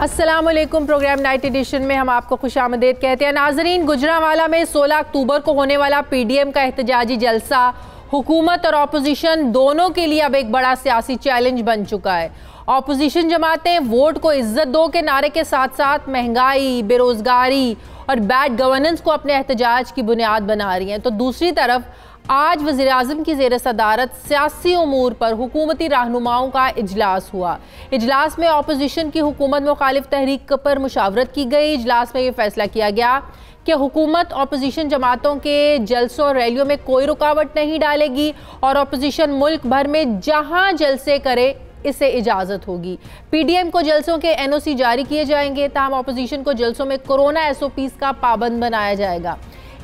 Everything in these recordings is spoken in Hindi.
अस्सलामुअलैकुम। प्रोग्राम नाइट एडिशन में हम आपको खुशामदीद कहते हैं। नाजरीन, गुजरांवाला में 16 अक्टूबर को होने वाला पीडीएम का एहतजाजी जलसा हुकूमत और अपोजिशन दोनों के लिए अब एक बड़ा सियासी चैलेंज बन चुका है। अपोजिशन जमातें वोट को इज्जत दो के नारे के साथ साथ महंगाई, बेरोजगारी और बैड गवर्नेंस को अपने एहतजाज की बुनियाद बना रही हैं, तो दूसरी तरफ आज वज़ीर-ए-आज़म की ज़ेर सदारत सियासी उमूर पर हुकूमती रहनुमाओं का इजलास हुआ। इजलास में अपोजिशन की हुकूमत मुखालिफ तहरीक पर मुशावरत की गई। इजलास में ये फैसला किया गया कि हुकूमत अपोजिशन जमातों के जलसों और रैलियों में कोई रुकावट नहीं डालेगी और अपोजिशन मुल्क भर में जहां जलसे करे इसे इजाज़त होगी। पीडीएम को जलसों के एनओसी जारी किए जाएंगे, ताहम अपोजिशन को जलसों में कोरोना एसओपीज़ का पाबंद बनाया जाएगा।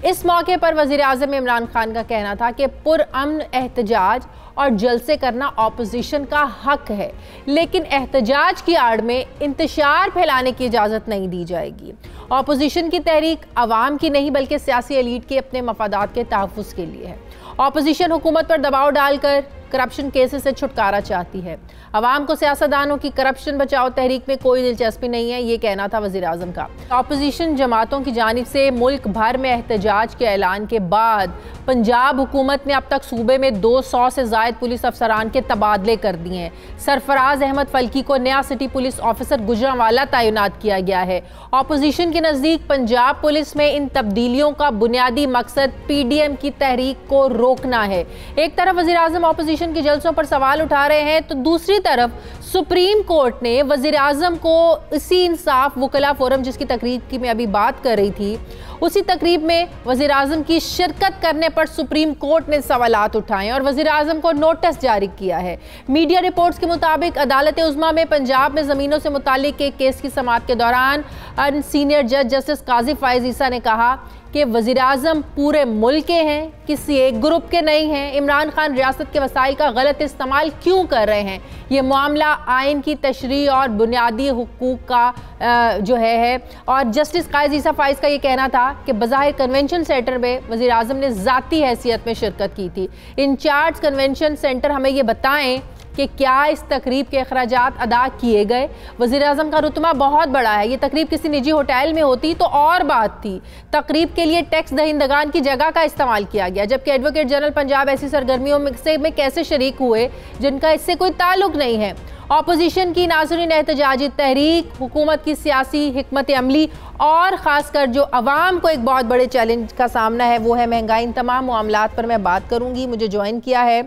इस मौके पर वज़ीर-ए-आज़म इमरान खान का कहना था कि पुरअमन एहतजाज और जलसे करना अपोजिशन का हक है, लेकिन एहतजाज की आड़ में इंतशार फैलाने की इजाज़त नहीं दी जाएगी। अपोजिशन की तहरीक आवाम की नहीं बल्कि सियासी एलीट के अपने मफादात के तहफ़्फ़ुज़ के लिए है। अपोजिशन हुकूमत पर दबाव डालकर करप्शन केसेस से छुटकारा चाहती है। अवाम को सियासतदानों की करप्शन बचाओ तहरीक में कोई दिलचस्पी नहीं है, ये कहना था वज़ीर-ए-आज़म का। अपोजिशन जमातों की जानिब से मुल्क भर में एहतजाज के ऐलान के बाद पंजाब हुकूमत ने अब तक सूबे में 200 से ज़ायद पुलिस अफसरान के तबादले कर दिए हैं। सरफराज अहमद फल्की को नया सिटी पुलिस ऑफिसर गुजरांवाला तैनात किया गया है। अपोजिशन के नज़दीक पंजाब पुलिस में इन तब्दीलियों का बुनियादी मकसद पीडीएम की तहरीक को रोकना है। एक तरफ वज़ीर-ए-आज़म अपोजिशन के जलसों पर सवाल उठा रहे हैं, तो दूसरी तरफ सुप्रीम कोर्ट ने वज़ीर-ए-आज़म को इसी इंसाफ वकला फोरम जिसकी तकरीब की मैं अभी बात कर रही थी, उसी तकरीब में वज़ीर-ए-आज़म की शिरकत करने पर सुप्रीम कोर्ट ने सवालात उठाए और वज़ीर-ए-आज़म को नोटिस जारी किया है। मीडिया रिपोर्ट्स के मुताबिक अदालत उज़्मा में पंजाब में ज़मीनों से मुतालिक एक केस की समाअत के दौरान सीनियर जज जस्टिस काजी फ़ाइज़ ईसा ने कहा कि वज़ीर-ए-आज़म पूरे मुल्क के हैं, किसी एक ग्रुप के नहीं हैं। इमरान खान रियासत के वसाइल का गलत इस्तेमाल क्यों कर रहे हैं? ये मामला आइन की तशरीह और बुनियादी हुकूक का जो है। और जस्टिस काजी ईसा फ़ाइज़ का ये कहना था कि बज़ाहिर कन्वेंशन सेंटर में वज़ीर-ए-आज़म ने ज़ाती हैसियत में शिरकत की थी। इंचार्ज कन्वेंशन सेंटर हमें ये बताएं कि क्या इस तकरीब के अखराजात अदा किए गए? वज़ीर-ए-आज़म का रुतबा बहुत बड़ा है, ये तकरीब किसी निजी होटल में होती तो और बात थी। तकरीब के लिए टैक्स दहिंदगान की जगह का इस्तेमाल किया गया, जबकि एडवोकेट जनरल पंजाब ऐसी सरगर्मियों में कैसे शरीक हुए जिनका इससे कोई ताल्लुक नहीं है। अपोजिशन की नाज़रीन एहतजाजी तहरीक, हुकूमत की सियासी हिकमत अमली और ख़ासकर जो अवाम को एक बहुत बड़े चैलेंज का सामना है वो है महंगाई। इन तमाम मामलात पर मैं बात करूँगी। मुझे ज्वाइन किया है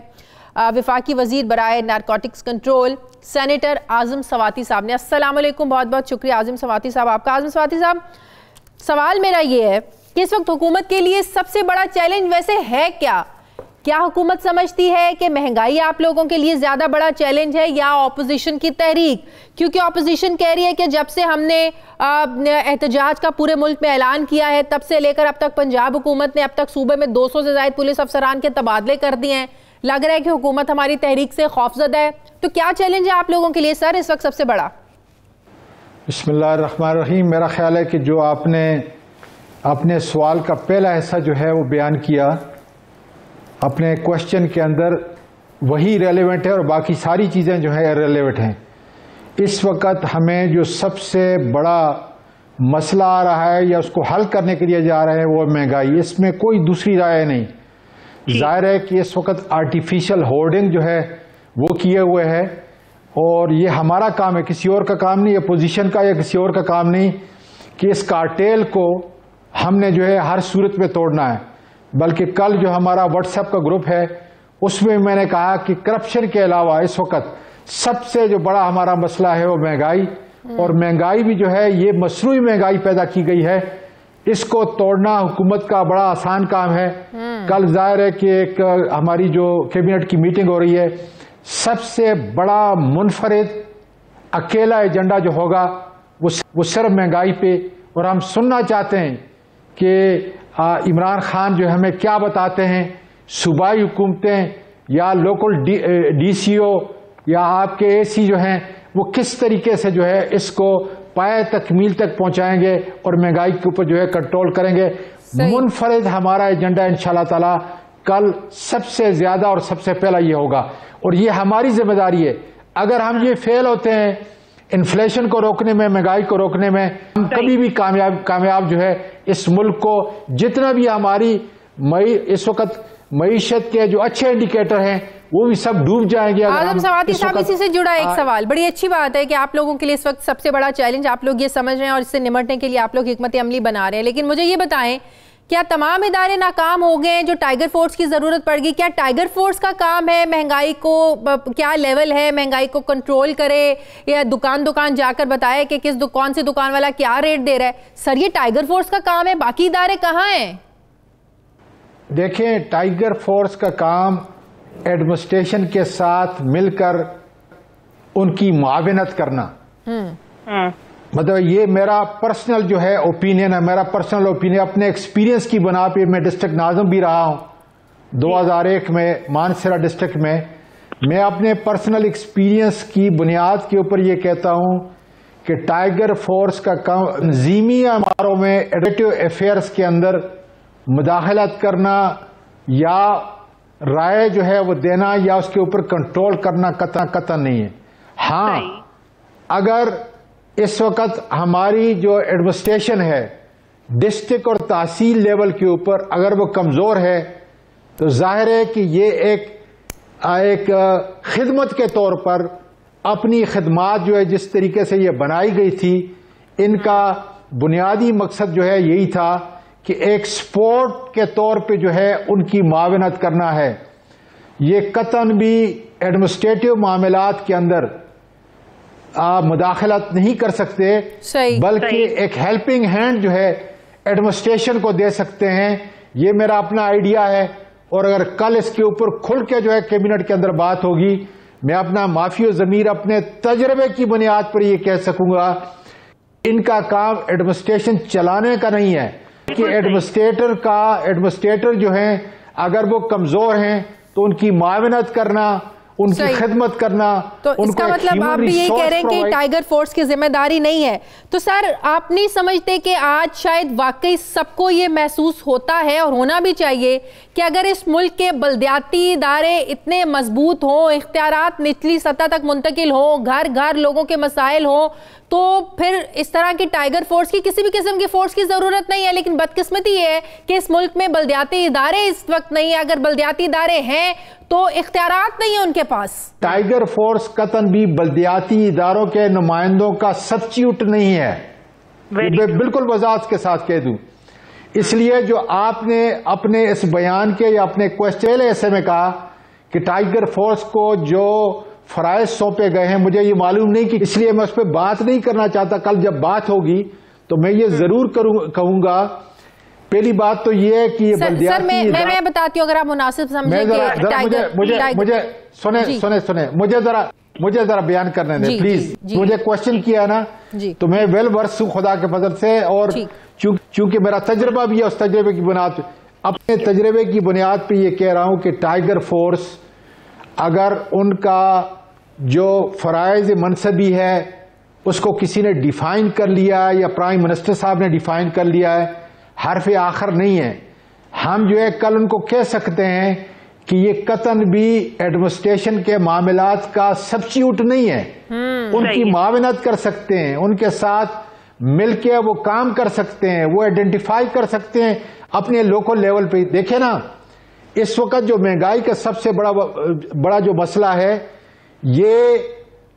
वफाकी वज़ीर बराए नारकोटिक्स कंट्रोल सेनेटर आज़म सवाती साहब ने। अस्सलाम वालेकुम, बहुत बहुत शुक्रिया आज़म सवाती साहब आपका। आज़म सवाती साहब, सवाल मेरा ये है कि इस वक्त हुकूमत के लिए सबसे बड़ा चैलेंज वैसे है क्या? क्या हुकूमत समझती है कि महंगाई आप लोगों के लिए ज़्यादा बड़ा चैलेंज है या अपोजिशन की तहरीक? क्योंकि अपोजिशन कह रही है कि जब से हमने एहतजाज का पूरे मुल्क में ऐलान किया है तब से लेकर अब तक पंजाब हुकूमत ने अब तक सूबे में 200 से ज़ायद पुलिस अफसरान के तबादले कर दिए हैं। लग रहा है कि हुकूमत हमारी तहरीक से खौफजदा है। तो क्या चैलेंज है आप लोगों के लिए सर इस वक्त सबसे बड़ा? बिस्मिल्लाहिर्रहमानिर्रहीम। मेरा ख्याल है कि जो आपने अपने सवाल का पहला हिस्सा जो है वो बयान किया अपने क्वेश्चन के अंदर, वही रेलेवेंट है और बाकी सारी चीज़ें जो है इररेलेवेंट हैं। इस वक्त हमें जो सबसे बड़ा मसला आ रहा है या उसको हल करने के लिए जा रहे हैं वो महंगाई, इसमें कोई दूसरी राय नहीं। जाहिर है कि इस वक्त आर्टिफिशियल होर्डिंग जो है वो किए हुए है और ये हमारा काम है, किसी और का काम नहीं, अपोजिशन का या किसी और का काम नहीं कि इस कार्टेल को हमने जो है हर सूरत में तोड़ना है। बल्कि कल जो हमारा व्हाट्सएप का ग्रुप है उसमें मैंने कहा कि करप्शन के अलावा इस वक्त सबसे जो बड़ा हमारा मसला है वो महंगाई, और महंगाई भी जो है ये मसनूई महंगाई पैदा की गई है, इसको तोड़ना हुकूमत का बड़ा आसान काम है। कल जाहिर है कि एक हमारी जो कैबिनेट की मीटिंग हो रही है, सबसे बड़ा मुनफरिद अकेला एजेंडा जो होगा वो सिर्फ महंगाई पे, और हम सुनना चाहते हैं कि इमरान खान जो हमें क्या बताते हैं, सूबाई हुकूमतें या लोकल डीसीओ या आपके एसी जो हैं वो किस तरीके से जो है इसको पाए तकमील तक पहुंचाएंगे और महंगाई के ऊपर जो है कंट्रोल करेंगे। मुनफरिद हमारा एजेंडा इंशाल्लाह ताला कल सबसे ज्यादा और सबसे पहला ये होगा और ये हमारी जिम्मेदारी है। अगर हम ये फेल होते हैं इन्फ्लेशन को रोकने में, महंगाई को रोकने में हम कभी भी कामयाब जो है इस मुल्क को, जितना भी हमारी इस वक्त मईशत के जो अच्छे इंडिकेटर हैं वो भी सब डूब जाएंगे। आदम सवाती साहब, इसी से जुड़ा एक सवाल, बड़ी अच्छी बात है कि आप लोगों के लिए इस वक्त सबसे बड़ा चैलेंज आप लोग ये समझ रहे हैं और इससे निपटने के लिए आप लोग हिकमत अमली बना रहे हैं, लेकिन मुझे ये बताएं, क्या तमाम इदारे नाकाम हो गए हैं जो टाइगर फोर्स की जरूरत पड़ गई? क्या टाइगर फोर्स का काम है महंगाई को, क्या लेवल है महंगाई को कंट्रोल करे, या दुकान दुकान जाकर बताए कि कौन सी दुकान वाला क्या रेट दे रहा है? सर, ये टाइगर फोर्स का काम है, बाकी इदारे कहाँ हैं? देखें, टाइगर फोर्स का काम एडमिनिस्ट्रेशन के साथ मिलकर उनकी मुआविनत करना। मतलब ये मेरा पर्सनल जो है ओपिनियन है, मेरा पर्सनल ओपिनियन अपने एक्सपीरियंस की बना पे। मैं डिस्ट्रिक्ट नाज़िम भी रहा हूं 2001 में मानसरा डिस्ट्रिक्ट में। मैं अपने पर्सनल एक्सपीरियंस की बुनियाद के ऊपर ये कहता हूं कि टाइगर फोर्स का काम तंजीमी अमारों में एडमिनिस्ट्रेटिव अफेयर्स के अंदर मुदाखलत करना या राय जो है वो देना या उसके ऊपर कंट्रोल करना कतई नहीं है। हाँ, अगर इस वक्त हमारी जो एडमिनिस्ट्रेशन है डिस्ट्रिक्ट और तहसील लेवल के ऊपर अगर वो कमजोर है तो जाहिर है कि ये एक खिदमत के तौर पर अपनी खिदमात जो है जिस तरीके से ये बनाई गई थी, इनका बुनियादी मकसद जो है यही था कि एक स्पोर्ट के तौर पे जो है उनकी मुआवनत करना है। ये कतन भी एडमिनिस्ट्रेटिव मामलात के अंदर मुदाखलत नहीं कर सकते, बल्कि एक हेल्पिंग हैंड जो है एडमिनिस्ट्रेशन को दे सकते हैं। ये मेरा अपना आइडिया है, और अगर कल इसके ऊपर खुल के जो है कैबिनेट के अंदर बात होगी, मैं अपना माफी ज़मीर अपने तजर्बे की बुनियाद पर यह कह सकूंगा, इनका काम एडमिनिस्ट्रेशन चलाने का नहीं है कि एडमिनिस्ट्रेटर जो हैं अगर वो कमजोर हैं तो उनकी मुआवनत करना, उनकी खिदमत करना। तो इसका मतलब आप भी यही कह रहे हैं कि टाइगर फोर्स की जिम्मेदारी नहीं है। तो सर, आप नहीं समझते कि आज शायद वाकई सबको ये महसूस होता है और होना भी चाहिए कि अगर इस मुल्क के बल्दियाती इदारे इतने मजबूत हों, इख्तियारात निचली सतह तक मुंतकिल हों, घर घर लोगों के मसाइल हों, तो फिर इस तरह की टाइगर फोर्स की, किसी भी किस्म की फोर्स की जरूरत नहीं है। लेकिन बदकिस्मती ये है कि इस मुल्क में बल्दियाती इदारे इस वक्त नहीं है। अगर बल्दियाती इदारे हैं तो इख्तियारात नहीं है उनके पास। टाइगर फोर्स कतन भी बल्दियाती इदारों के नुमाइंदों का सब्स्टिट्यूट नहीं है, बिल्कुल वजाहत के साथ कह दूं। इसलिए जो आपने अपने इस बयान के या अपने क्वेश्चन ऐसे में कहा कि टाइगर फोर्स को जो फराइज सौंपे गए हैं, मुझे ये मालूम नहीं कि, इसलिए मैं उस पर बात नहीं करना चाहता। कल जब बात होगी तो मैं ये जरूर कहूंगा। पहली बात तो ये है कि ये सर, मैं बताती हूँ, अगर आप मुनासिब समझें कि मुझे मुझे जरा बयान करने दें प्लीज। मुझे क्वेश्चन किया ना, तो मैं वेल वर्स हूँ खुदा के फजल से, और चूंकि मेरा तजर्बा भी है, उस तजर्बे की बुनियाद पे, अपने तजर्बे की बुनियाद पे ये कह रहा हूं कि टाइगर फोर्स अगर उनका जो फराइज मनसबी है उसको किसी ने डिफाइन कर लिया है या प्राइम मिनिस्टर साहब ने डिफाइन कर लिया है, हरफ आखिर नहीं है। हम जो है कल उनको कह सकते हैं कि ये कतन भी एडमिनिस्ट्रेशन के मामलात का सब्स्टिट्यूट नहीं है। उनकी मुआवनत कर सकते हैं, उनके साथ मिलके वो काम कर सकते हैं, वो आइडेंटिफाई कर सकते हैं अपने लोकल लेवल पे। देखे ना, इस वक्त जो महंगाई का सबसे बड़ा जो मसला है, ये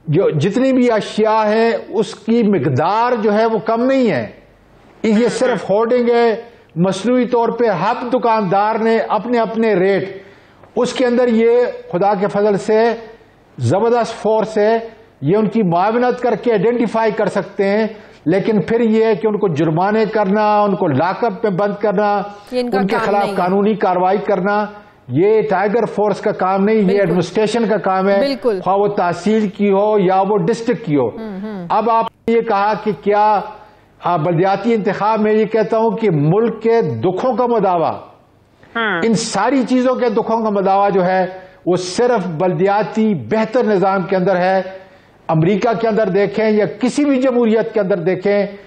जो जितनी भी अशिया है उसकी मिकदार जो है वो कम नहीं है। ये सिर्फ होर्डिंग है, मसनूई तौर पे हर दुकानदार ने अपने अपने रेट, उसके अंदर ये खुदा के फजल से जबरदस्त फोर्स है, ये उनकी मुआवनत करके आइडेंटिफाई कर सकते हैं। लेकिन फिर ये है कि उनको जुर्माने करना, उनको लॉकअप में बंद करना, उनके खिलाफ कानूनी कार्रवाई करना, ये टाइगर फोर्स का काम नहीं, ये एडमिनिस्ट्रेशन का काम है, हाँ वो तहसील की हो या वो डिस्ट्रिक्ट की हो। अब आपने ये कहा कि क्या बल्दियाती इंतखाब में, ये कहता हूं कि मुल्क के दुखों का मुदावा, इन सारी चीजों के दुखों का मुदावा जो है वो सिर्फ बल्दियाती बेहतर निजाम के अंदर है। अमेरिका के अंदर देखें या किसी भी जमहूरियत के अंदर देखें,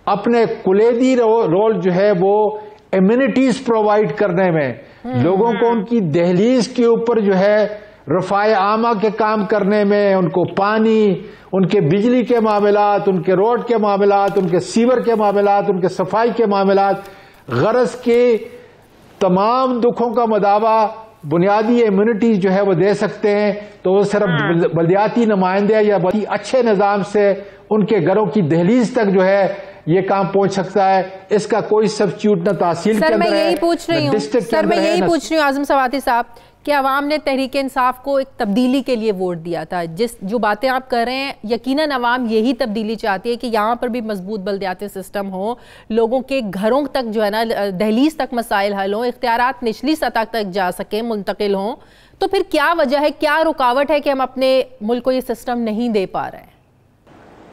अपने कुलेदी रोल जो है वो एम्यूनिटीज प्रोवाइड करने में, लोगों को उनकी दहलीज के ऊपर जो है रफ़ाए आमा के काम करने में, उनको पानी, उनके बिजली के मामलात, उनके रोड के मामलात, उनके सीवर के मामलात, उनके सफाई के मामलात, गरज के तमाम दुखों का मदावा बुनियादी इम्यूनिटीज जो है वो दे सकते हैं। तो वो सिर्फ बल्दियाती नुमाइंदे या बड़ी अच्छे निज़ाम से उनके घरों की दहलीज तक जो है ये काम पहुंच सकता है। इसका कोई सब्स्टिट्यूट न तहसील के अंदर है। सर मैं यही पूछ रही हूँ आज़म सवाती साहब कि अवाम ने तहरीक इंसाफ को एक तब्दीली के लिए वोट दिया था। जो बातें आप कर रहे हैं, यकीनन अवाम यही तब्दीली चाहती है कि यहाँ पर भी मजबूत बल्दियाती सिस्टम हो, लोगों के घरों तक जो है ना, दहलीज तक मसाइल हल हों, इख्तियारात निचली सतह तक जा सकें, मुंतकिल हों। तो फिर क्या वजह है, क्या रुकावट है कि हम अपने मुल्क को ये सिस्टम नहीं दे पा रहे हैं?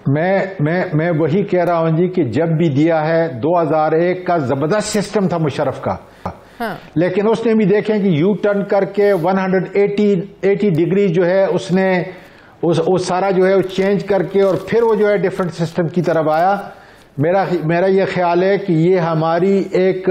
मैं वही कह रहा हूं जी कि जब भी दिया है 2001 का जबरदस्त सिस्टम था मुशर्रफ का। हाँ। लेकिन उसने भी देखें कि यू टर्न करके 180 डिग्री जो है उसने उस सारा जो है चेंज करके और फिर वो जो है डिफरेंट सिस्टम की तरफ आया। मेरा ये ख्याल है कि ये हमारी एक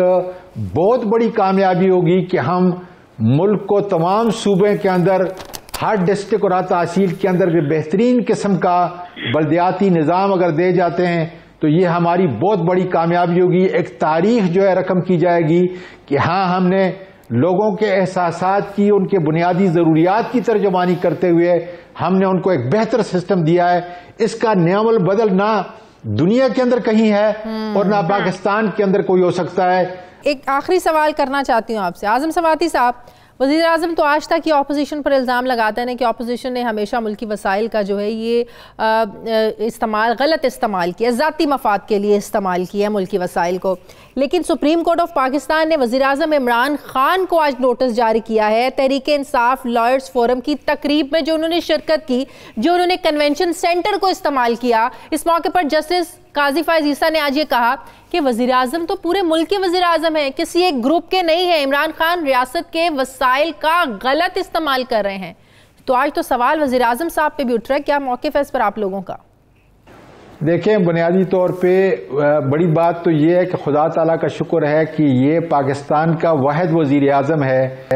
बहुत बड़ी कामयाबी होगी कि हम मुल्क को तमाम सूबे के अंदर, हर डिस्ट्रिक्ट और तहसील के अंदर बेहतरीन किस्म का बल्दियाती निज़ाम अगर दे जाते हैं तो ये हमारी बहुत बड़ी कामयाबी होगी। एक तारीख जो है रकम की जाएगी कि हाँ, हमने लोगों के एहसासात की, उनके बुनियादी ज़रूरियात की तर्जुमानी करते हुए हमने उनको एक बेहतर सिस्टम दिया है। इसका नियामल बदल ना दुनिया के अंदर कहीं है और ना पाकिस्तान के अंदर कोई हो सकता है। एक आखिरी सवाल करना चाहती हूँ आपसे आज़म सवाती साहब। वज़ीर आज़म तो आज तक ये अपोजिशन पर इल्ज़ाम लगाते हैं कि अपोजिशन ने हमेशा मुल्की वसाइल का जो है ये गलत इस्तेमाल किया, ज़ाती मफाद के लिए इस्तेमाल किया मुल्की वसाइल को। लेकिन सुप्रीम कोर्ट ऑफ पाकिस्तान ने वज़ीर आज़म इमरान खान को आज नोटिस जारी किया है तहरीक इंसाफ लॉयर्स फोरम की तकरीब में जो उन्होंने शिरकत की, जो उन्होंने कन्वेंशन सेंटर को इस्तेमाल किया। इस मौके पर जस्टिस काजी फायज ईसा ने आज ये कहा कि वज़ीर आज़म तो पूरे मुल्क के वज़ीर आज़म हैं, किसी एक ग्रुप के नहीं है। इमरान खान रियासत के वसाइल का गलत इस्तेमाल कर रहे हैं। तो आज तो सवाल वज़ीर आज़म साहब पे भी उठ रहा है, क्या मौक़िफ़ है इस पर आप लोगों का? देखें, बुनियादी तौर पे बड़ी बात तो ये है कि खुदा ताला का शुक्र है कि ये पाकिस्तान का वाहिद वज़ीर आज़म है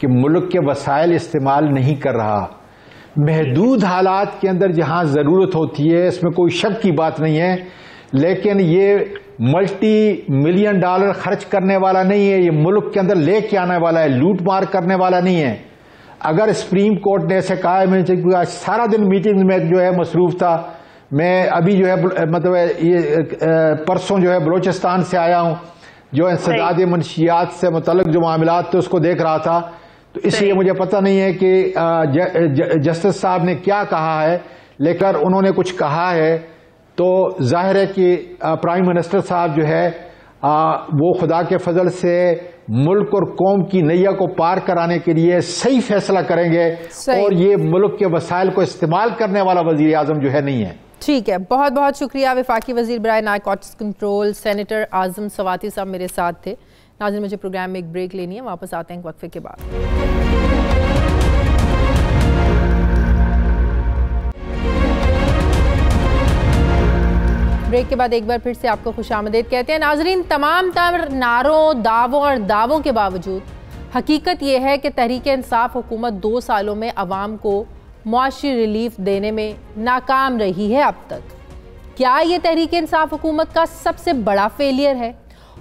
कि मुल्क के वसाइल इस्तेमाल नहीं कर रहा। महदूद हालात के अंदर जहां ज़रूरत होती है, इसमें कोई शक की बात नहीं है, लेकिन ये $multi million खर्च करने वाला नहीं है। ये मुल्क के अंदर लेके आने वाला है, लूट मार करने वाला नहीं है। अगर सुप्रीम कोर्ट ने ऐसे कहा है, मैं आज सारा दिन मीटिंग में जो है मसरूफ था। मैं अभी जो है मतलब ये परसों जो है बलोचिस्तान से आया हूँ, जो इंसदाद मनशियात से मुतल्लिक जो मामलात थे उसको देख रहा था। तो इसलिए मुझे पता नहीं है कि जस्टिस साहब ने क्या कहा है, लेकिन उन्होंने कुछ कहा है तो जाहिर है कि प्राइम मिनिस्टर साहब जो है वो खुदा के फजल से मुल्क और कौम की नैया को पार कराने के लिए सही फैसला करेंगे और ये मुल्क के वसाइल को इस्तेमाल करने वाला वजीर आजम जो है नहीं है। ठीक है, बहुत बहुत शुक्रिया। वफाकी वजीर बराए नारकोटिक्स कंट्रोल सेनेटर आज़म सवाती साहब मेरे साथ थे। नाज़रीन, मुझे प्रोग्राम में एक ब्रेक लेनी है, वापस आते हैं वक्फे के बाद। ब्रेक के बाद एक बार फिर से आपको खुशामदीद कहते हैं। नाजरीन, तमाम तर नारों, दावों और दावों के बावजूद हकीकत यह है कि तहरीक इंसाफ हुकूमत 2 सालों में अवाम को मुआशी रिलीफ देने में नाकाम रही है अब तक। क्या ये तहरीक इंसाफ हुकूमत का सबसे बड़ा फेलियर है?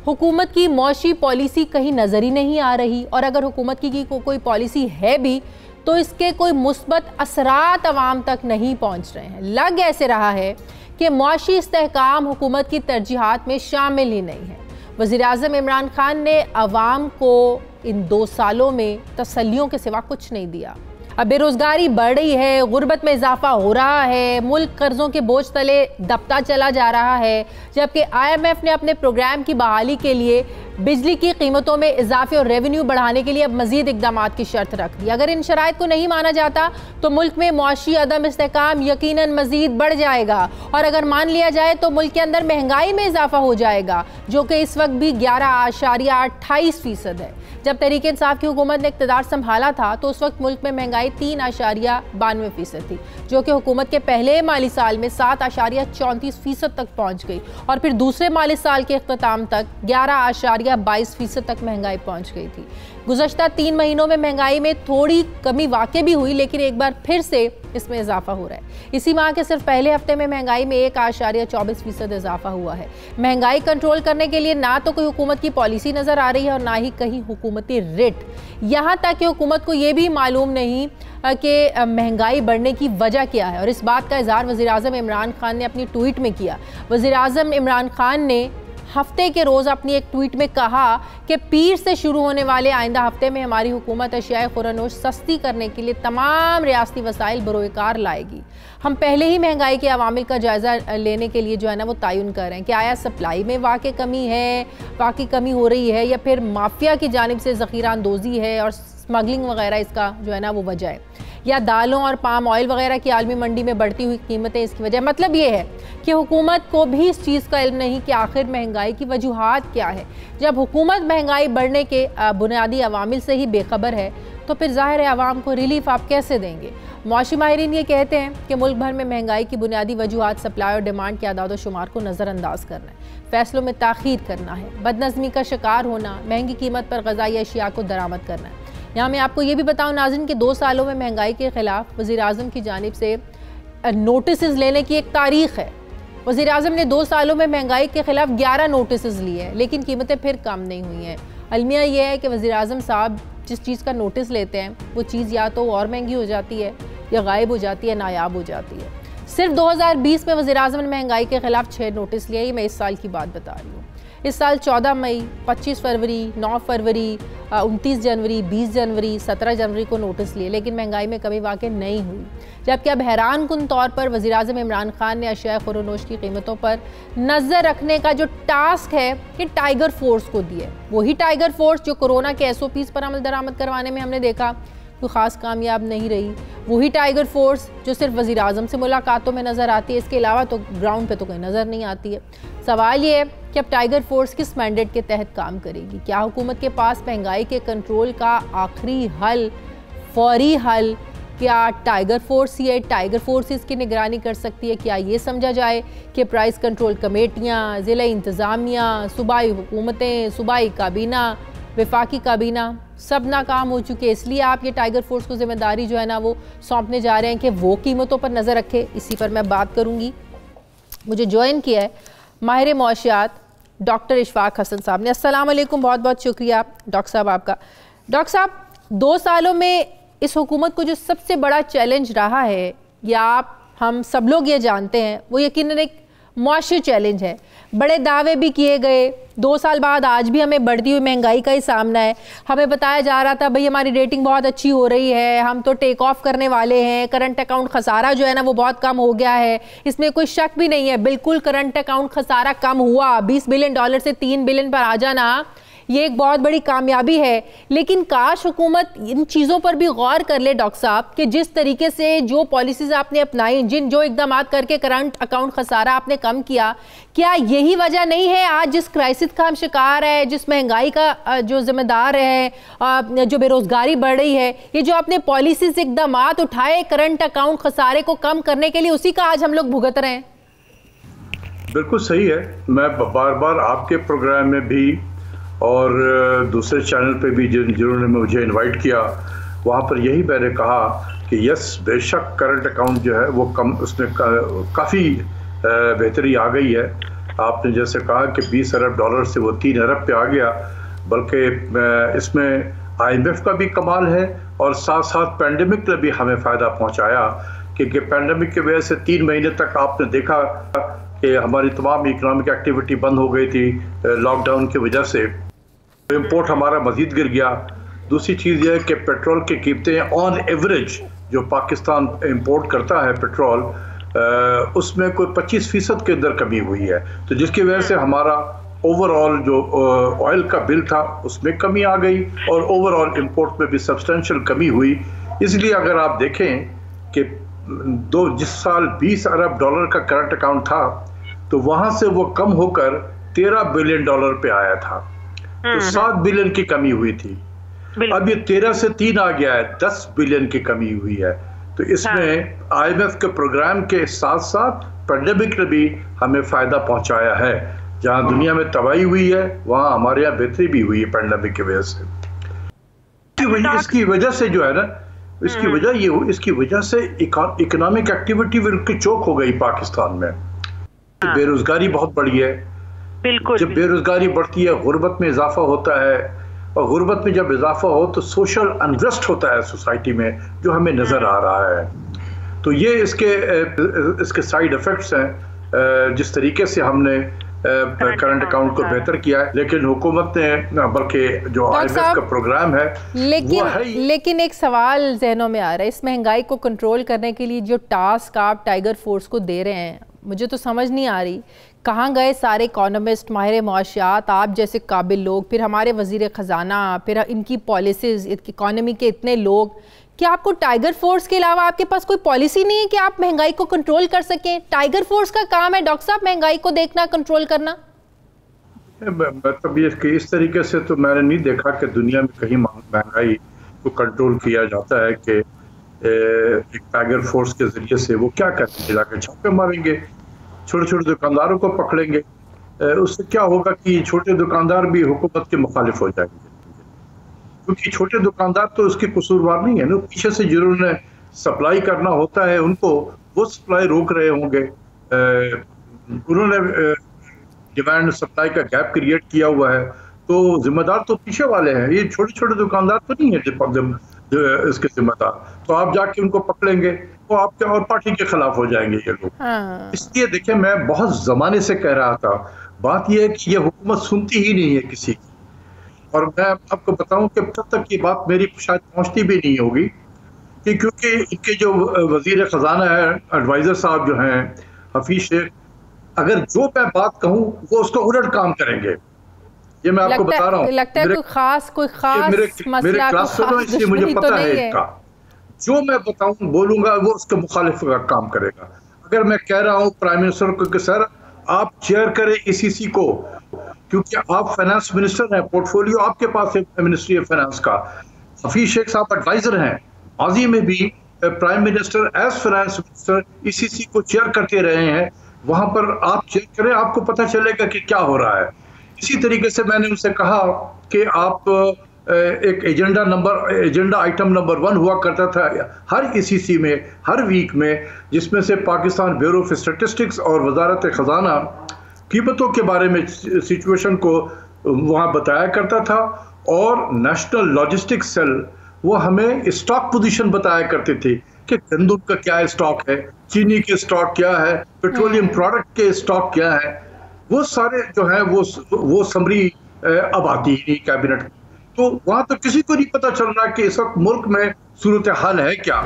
हुकूमत की मुआशी पॉलिसी कहीं नज़र ही नहीं आ रही, और अगर हुकूमत की कोई पॉलिसी है भी तो इसके कोई मुस्बत असरात अवाम तक नहीं पहुँच रहे हैं। लग ऐसे रहा है कि मुआशी इस्तेहकाम हुकूमत की तरजीहात में शामिल ही नहीं है। वज़ीर आज़म इमरान खान ने अवाम को इन 2 सालों में तसल्लियों के सिवा कुछ नहीं दिया। अब बेरोज़गारी बढ़ रही है, गुर्बत में इजाफा हो रहा है, मुल्क कर्ज़ों के बोझ तले दबता चला जा रहा है, जबकि IMF ने अपने प्रोग्राम की बहाली के लिए बिजली की कीमतों में इजाफे और रेवेन्यू बढ़ाने के लिए अब मजीद इकदाम की शर्त रख दी। अगर इन शराइत को नहीं माना जाता तो मुल्क में मुआशी अदम इस्तेहकाम यकीनन मजीद बढ़ जाएगा, और अगर मान लिया जाए तो मुल्क के अंदर महंगाई में इजाफा हो जाएगा, जो कि इस वक्त भी 11.28% है। जब तहरीक इंसाफ की हुकूमत ने इक़्तिदार संभाला था तो उस वक्त मुल्क में महंगाई 3.92% थी, जो कि हुकूमत के पहले माली साल में 7.34% तक पहुँच गई, और फिर दूसरे माली साल के इख्तिताम तक 11.22% तक महंगाई पहुँच गई थी। गुज़श्ता 3 महीनों में महंगाई में थोड़ी कमी वाकई भी हुई, लेकिन एक बार फिर से इसमें इजाफा हो रहा है। इसी माह के सिर्फ पहले हफ्ते में महंगाई में 1.24% इजाफा हुआ है। महंगाई कंट्रोल करने के लिए ना तो कोई हुकूमत की पॉलिसी नज़र आ रही है और ना ही कहीं हुकूमती रेट। यहाँ तक कि हुकूमत को ये भी मालूम नहीं कि महंगाई बढ़ने की वजह क्या है, और इस बात का इजहार वज़ीर-ए-आज़म इमरान खान ने अपनी ट्वीट में किया। वज़ीर-ए-आज़म इमरान खान ने हफ्ते के रोज़ अपनी एक ट्वीट में कहा कि पीर से शुरू होने वाले आइंदा हफ्ते में हमारी हुकूमत अशियाए खुरानोश सस्ती करने के लिए तमाम रियासती वसाइल बरोकार लाएगी। हम पहले ही महंगाई के अवामिल का जायज़ा लेने के लिए जो है ना वो तयन कर रहे हैं कि आया सप्लाई में वाकई कमी है, वाकई कमी हो रही है, या फिर माफिया की जानिब से ज़ख़ीरा अंदोज़ी है और स्मगलिंग वगैरह इसका जो है ना वो वजह है, या दालों और पाम ऑयल वगैरह की आलमी मंडी में बढ़ती हुई कीमतें इसकी वजह। मतलब ये है कि हुकूमत को भी इस चीज़ का इल्म नहीं कि आखिर महंगाई की वजूहात क्या है। जब हुकूमत महंगाई बढ़ने के बुनियादी अवामिल से ही बेखबर है तो फिर ज़ाहिर है आवाम को रिलीफ आप कैसे देंगे। मौशी माहिरीन ये कहते हैं कि मुल्क भर में महंगाई की बुनियादी वजूहात सप्लाई और डिमांड के आदाद शुमार को नज़रअंदाज करना है, फैसलों में ताख़ीर करना है, बदनज़मी का शिकार होना, महंगी कीमत पर ग़ज़ाई अशिया को दरामद करना है। यहाँ मैं आपको ये भी बताऊँ नाज़रीन कि 2 सालों में महंगाई के ख़िलाफ़ वज़ीर-ए-आज़म की जानिब से नोटिस लेने की एक तारीख़ है। वज़ीर-ए-आज़म ने 2 सालों में महंगाई के ख़िलाफ़ 11 नोटिस लिए हैं, लेकिन कीमतें फिर कम नहीं हुई हैं। अलमिया ये है कि वज़ीर-ए-आज़म साहब जिस चीज़ का नोटिस लेते हैं वो चीज़ या तो और महंगी हो जाती है, या गायब हो जाती है, नायाब हो जाती है। सिर्फ 2020 में वज़ीर-ए-आज़म ने महंगाई के ख़िलाफ़ 6 नोटिस लिए। ये मैं इस साल की बात बता रही हूँ। इस साल 14 मई, 25 फरवरी, 9 फरवरी, 29 जनवरी, 20 जनवरी, 17 जनवरी को नोटिस लिए, लेकिन महंगाई में कमी वाकई नहीं हुई। जबकि अब हैरान कुन तौर पर वज़ीर-ए-आज़म इमरान खान ने अशिया खुरानोश की कीमतों पर नज़र रखने का जो टास्क है कि टाइगर फोर्स को दिया। वही टाइगर फोर्स जो कोरोना के SOPs पर अमल दरामद करवाने में हमने देखा कोई ख़ास कामयाब नहीं रही। वही टाइगर फोर्स जो सिर्फ वज़ीर-ए-आज़म से मुलाकातों में नज़र आती है, इसके अलावा तो ग्राउंड पे तो कहीं नज़र नहीं आती है। सवाल ये है कि अब टाइगर फोर्स किस मैंडेट के तहत काम करेगी। क्या हुकूमत के पास महंगाई के कंट्रोल का आखिरी हल, फौरी हल क्या टाइगर फोर्स ही है? टाइगर फोर्स इसकी निगरानी कर सकती है? क्या ये समझा जाए कि प्राइस कंट्रोल कमेटियाँ, ज़िला इंतज़ामिया, सूबाई हुकूमतें, सूबाई काबीना, वफाकी काबीना सब नाकाम हो चुके, इसलिए आप ये टाइगर फोर्स को जिम्मेदारी जो है ना वो सौंपने जा रहे हैं कि वो कीमतों पर नज़र रखे। इसी पर मैं बात करूँगी। मुझे ज्वाइन किया है माहिर मौशियात डॉक्टर इशफाक हसन साहब ने। अस्सलाम वालेकुम, बहुत बहुत शुक्रिया डॉक्टर साहब आपका। डॉक्टर साहब, 2 सालों में इस हुकूमत को जो सबसे बड़ा चैलेंज रहा है, या आप हम सब लोग ये जानते हैं, वो यकीनन एक मुआशी चैलेंज है। बड़े दावे भी किए गए, 2 साल बाद आज भी हमें बढ़ती हुई महंगाई का ही सामना है। हमें बताया जा रहा था भाई हमारी रेटिंग बहुत अच्छी हो रही है, हम तो टेक ऑफ करने वाले हैं, करंट अकाउंट खसारा जो है ना वो बहुत कम हो गया है, इसमें कोई शक भी नहीं है। बिल्कुल करंट अकाउंट खसारा कम हुआ, $20 बिलियन से $3 बिलियन पर आ जाना ये एक बहुत बड़ी कामयाबी है। लेकिन काश हुकूमत इन चीज़ों पर भी गौर कर ले डॉक्टर साहब कि जिस तरीके से जो पॉलिसीज़ आपने अपनाई, जो इकदाम करके करंट अकाउंट खसारा आपने कम किया, क्या यही वजह नहीं है आज जिस क्राइसिस का हम शिकार है, जिस महंगाई का जो जिम्मेदार है, जो बेरोजगारी बढ़ रही है, ये जो आपने पॉलिसीज इकदाम उठाए करंट अकाउंट खसारे को कम करने के लिए, उसी का आज हम लोग भुगत रहे हैं? बिल्कुल सही है। मैं बार बार आपके प्रोग्राम में भी और दूसरे चैनल पे भी जिन्होंने मुझे इनवाइट किया, वहाँ पर यही मैंने कहा कि यस, बेशक करंट अकाउंट जो है वो कम, उसमें काफ़ी बेहतरी आ गई है। आपने जैसे कहा कि $20 अरब से वो $3 अरब पे आ गया, बल्कि इसमें IMF का भी कमाल है और साथ साथ पैंडेमिक ने भी हमें फ़ायदा पहुँचाया, क्योंकि पैंडेमिक की वजह से 3 महीने तक आपने देखा कि हमारी तमाम इकोनॉमिक एक्टिविटी बंद हो गई थी लॉकडाउन की वजह से, इम्पोर्ट हमारा मज़ीद गिर गया। दूसरी चीज़ यह है कि पेट्रोल की कीमतें ऑन एवरेज जो पाकिस्तान इंपोर्ट करता है पेट्रोल, उसमें कोई 25% के अंदर कमी हुई है, तो जिसकी वजह से हमारा ओवरऑल जो ऑयल का बिल था उसमें कमी आ गई और ओवरऑल इंपोर्ट में भी सब्सटेंशियल कमी हुई। इसलिए अगर आप देखें कि जिस साल $20 अरब का करंट अकाउंट था, तो वहाँ से वो कम होकर $13 बिलियन पे आया था, तो 7 बिलियन की कमी हुई थी। अब ये 13 से 3 आ गया है, 10 बिलियन की कमी हुई है। तो इसमें IMF के प्रोग्राम के साथ साथ पैंडेमिक ने भी हमें फ़ायदा पहुंचाया है। जहां दुनिया में तबाही हुई है, वहां हमारे यहाँ बेहतरी भी हुई है पैंडेमिक की वजह से। इसकी वजह से जो है ना, इसकी वजह से इकोनॉमिक एक्टिविटी बिल्कुल चौक हो गई पाकिस्तान में। बेरोजगारी बहुत बढ़ी है। बिल्कुल। जब बेरोजगारी बढ़ती है, गुर्बत में इजाफा होता है, और गुर्बत में जब इजाफा हो तो सोशल अनरेस्ट होता है सोसाइटी में, जो हमें नजर आ रहा है। तो ये इसके साइड इफेक्ट्स हैं। जिस तरीके से हमने करंट अकाउंट को बेहतर किया है, लेकिन हुकूमत ने, बल्कि जो IMF का प्रोग्राम है, लेकिन एक सवाल जहनों में आ रहा है, इस महंगाई को कंट्रोल करने के लिए जो टास्क आप टाइगर फोर्स को दे रहे हैं, मुझे तो समझ नहीं आ रही कहाँ गए सारे इकोनॉमिस्ट, माहिर मुआशियात, आप जैसे काबिल लोग, फिर हमारे वजीर ख़जाना, फिर इनकी पॉलिसीज़, इकोनॉमी के इतने लोग। क्या आपको टाइगर फोर्स के अलावा आपके पास कोई पॉलिसी नहीं है कि आप महंगाई को कंट्रोल कर सकें? टाइगर फोर्स का काम है डॉक्टर साहब महंगाई को देखना, कंट्रोल करना। मतलब ये इस तरीके से तो मैंने नहीं देखा कि दुनिया में कहीं महंगाई को कंट्रोल किया जाता है कि एक टाइगर फोर्स के जरिए से वो क्या करेंगे, जाकर छापे मारेंगे, छोटे छोटे दुकानदारों को पकड़ेंगे। उससे क्या होगा कि छोटे दुकानदार भी हुकूमत के मुखालिफ हो जाएंगे, क्योंकि छोटे दुकानदार तो उसके कसूरवार नहीं है ना। पीछे से जिन्होंने सप्लाई करना होता है उनको वो सप्लाई रोक रहे होंगे। उन्होंने डिमांड सप्लाई का गैप क्रिएट किया हुआ है, तो जिम्मेदार तो पीछे वाले हैं। ये छोटे छोटे दुकानदार तो नहीं है इसके जिम्मेदार। तो आप जाके उनको पकड़ेंगे, वो आपके और पार्टी के खिलाफ हो जाएंगे ये लोग। इसलिए देखिए, मैं बहुत जमाने से कह रहा था, बात यह है कि ये हुकूमत सुनती ही नहीं है किसी की। और मैं आपको बताऊं कि तब तक ये बात मेरी शायद पहुंचती भी नहीं होगी, कि क्योंकि इनके जो वजीर खजाना है, एडवाइजर साहब जो हैं हफीज शेख, अगर जो मैं बात कहूं वो उसका उलट काम करेंगे। ये मैं आपको बता रहा हूँ। लगता है कोई खास मेरे क्लास सुनो, इसलिए मुझे पता है इसका। जो मैं बताऊं बोलूंगा वो उसके मुखालिफ का काम करेगा। अगर मैं कह रहा हूँ प्राइम मिनिस्टर को कि सर आप चेयर करें ECC को, क्योंकि आप फाइनेंस मिनिस्टर हैं, पोर्टफोलियो आपके पास है मिनिस्ट्री ऑफ फाइनेंस का। हफीज शेख साहब एडवाइजर हैं, माजी में भी prime minister as finance minister ECC को चेयर करते रहे हैं। वहां पर आप चेक करें, आपको पता चलेगा कि क्या हो रहा है। इसी तरीके से मैंने उनसे कहा कि आप एक एजेंडा आइटम नंबर 1 हुआ करता था हर ECC में, हर वीक में, जिसमें से पाकिस्तान ब्यूरो ऑफ स्टैटिस्टिक्स और वजारत खजाना कीमतों के बारे में सिचुएशन को वहाँ बताया करता था, और नेशनल लॉजिस्टिक्स सेल वो हमें स्टॉक पोजीशन बताया करते थे कि गंदम का क्या स्टॉक है, चीनी के स्टॉक क्या है, पेट्रोलियम प्रोडक्ट के स्टॉक क्या है। वो सारे जो है वो समरी अब आती ही नहीं कैबिनेट। तो वहां तो किसी को नहीं पता चल रहा कि इस वक्त मुल्क में सूरत हाल है क्या।